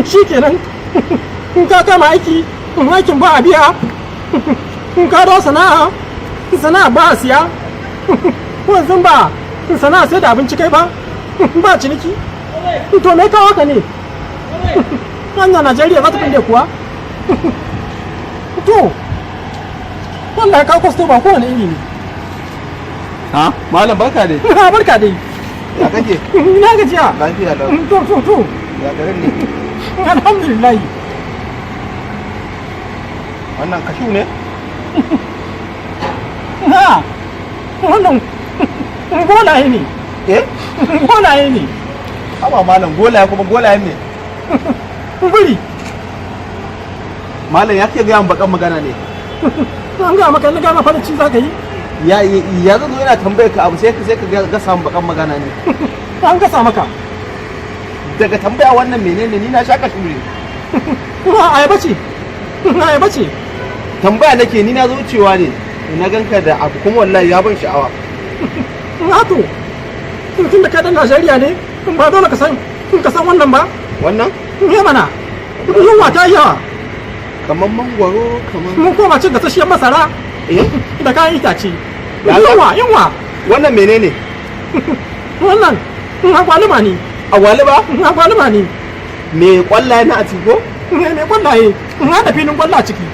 shikenan in ka kama aiki aikin ba a biya in ka dawo sana'a ba a siya wanzan ba sana'a sai da abinci kai ba ciniki to me kawo ka ne hanya Najeriya za ta finde kuwa to wallahi ka kwasto ba kowane iri ne ha malam barka dai barka dai ya kake ina gajiya lafiya lau to ya garin ne alhamdulillah wannan kashu ne ha wannan golaye ne golaye ne haba malam golaye kuma golaye ne buri malam ya ke gaya bakan magana ne an ga maka na gama farin za ka yi ya zo yana tambaye ka abu sai ka ga samun bakan magana ne an gasa maka daga tambaya wannan menene ni na shaka shure ayaba ce tambaya nake ni na zo wucewa ne na ganka da abu kuma wallahi ya ban sha'awa to tun da ka dan Najeriya ne ba dole ka san wannan ba wannan me mana yunwa ta yawa kamar mangwaro kamar mun koma cin gasasshiyar masara da kayan itace yunwa wannan menene wannan agwaluma ne agwaluma ne me kwallaye na a ciki ko me kwallaye da filin kwalla a ciki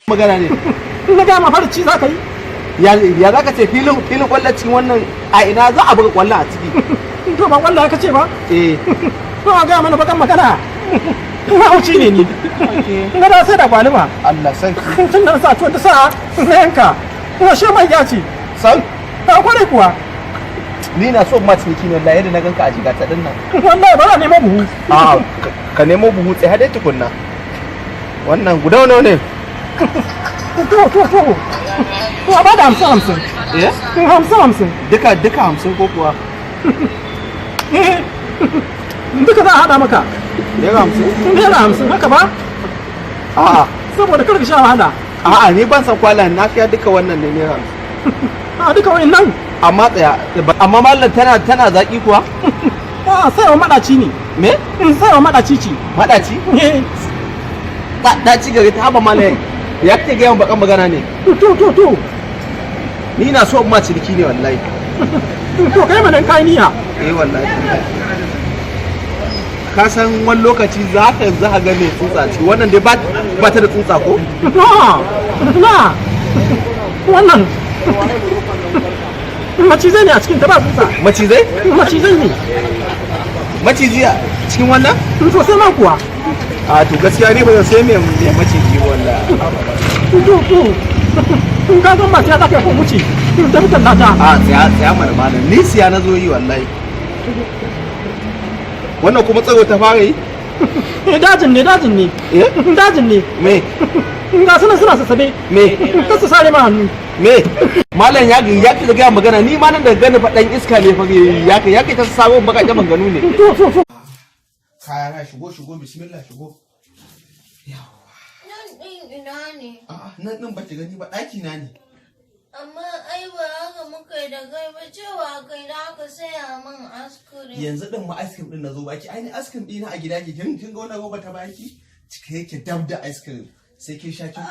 magana ne na gama farci za ka yi ya za ka ce filin kwalla cikin wannan a ina za a buga kwalla a ciki to ba kwalla ka ce ba to ga mana bakan magana mahauci ne ni na da sai da gwaluma Allah sarki tun da sa tuwon da sa na yanka kuma shi mai ya ce san ta kware kuwa ni na so ma ciniki ne wallahi yadda na ganka a jiga ta dinnan wallahi ba na nemo buhu ka nemo buhu tsaye dai tukunna wannan guda nawa ne to ba da 50 50 duka 50 ko kuwa duka za a haɗa maka naira 50 haka ba saboda kar ka sha wahala ni ban san kwala na fiya duka wannan ne naira 50 duka wayan nan amma tsaya amma mallan tana zaki kuwa sai wa madaci ne me sai wa madaci ce madaci daci gare ta haba mallan ya kake ga yawan bakan magana ne to ni na so ma ciniki ne wallahi to kai manan kai niya wallahi ka san wani lokaci za ka ga mai tsutsa ce wannan dai ba ta da tsutsa ko na wannan macizai ne a cikin ta ba tsutsa macizai ne maciji a cikin wannan to sai ma kuwa to gaskiya ne ba zan sai mai maciji wallahi to in ka san mace za ka yi wuce da mutan nata tsaya mana malam ni siya na zo yi wallahi wannan kuma tsaro ta fara yi dajin ne me ga suna sassabe me ka su sare ma hannu me malam ya ki ga magana ni ma nan da gani faɗan iska ne fa ya kai ta sabo baka da maganu ne to kaya na shigo bismillah shigo nan din ina ne nan din ba ki gani ba ɗaki na ne amma ai ba haka muka yi da kai ba cewa kai da aka saya min askirim yanzu din ma ice cream din nazo baki ai ice cream dina a gida ke kin ga wannan roba ta baki cike yake dab da ice cream sai kin sha kin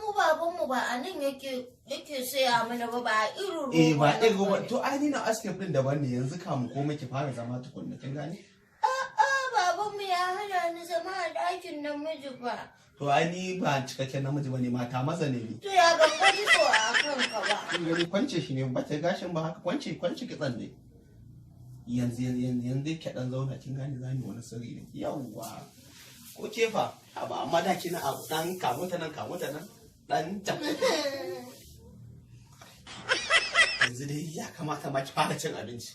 mu baban mu ba anan yake saya mana ba irin roba ba irin roba to ai ni na ice cream din daban ne yanzu kamun komai ki fara zama tukunna kin gane baban mu ya hana ni zama a ɗakin namiji ba to ai ni ba cikakken namiji bane mata maza ne ni to ya ga kwaji so a kanka ba kin gani kwance shi ne ba ta gashin ba haka kwance kitsan ne yanzu ke dan zauna kin gane zani wani sirri ne yawwa ko kefa ba amma da kina abu dan kamuta nan dan ta yanzu dai ya kamata ma ki fara cin abinci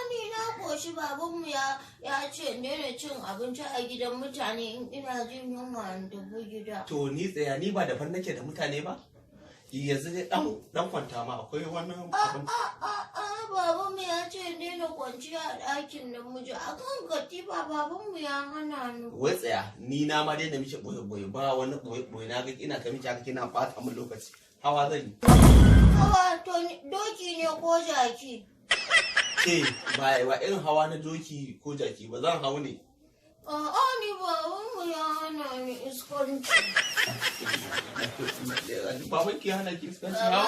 ni na koshi babanmu ya ce ne cin abinci a gidan mutane in ina jin yunwa in tafi gida. To ni tsaya ni ba daban nake da mutane ba? Yanzu dai dan kwanta ma akwai wani abinci. Babanmu ya ce ne na kwanciya a ɗakin namiji a kan katifa babanmu ya hana ni. Wai tsaya ni na ma dai da miki boye ba wani boye na ga ina ta miki haka kina bata min lokaci. Hawa zan yi. Hawa to doki ne ko jaki? ce ba irin hawa na doki ko jaki ba zan hau ne. A'a ni babanmu ya hana ni iskanci. Baban ki hana ki iskanci hawa?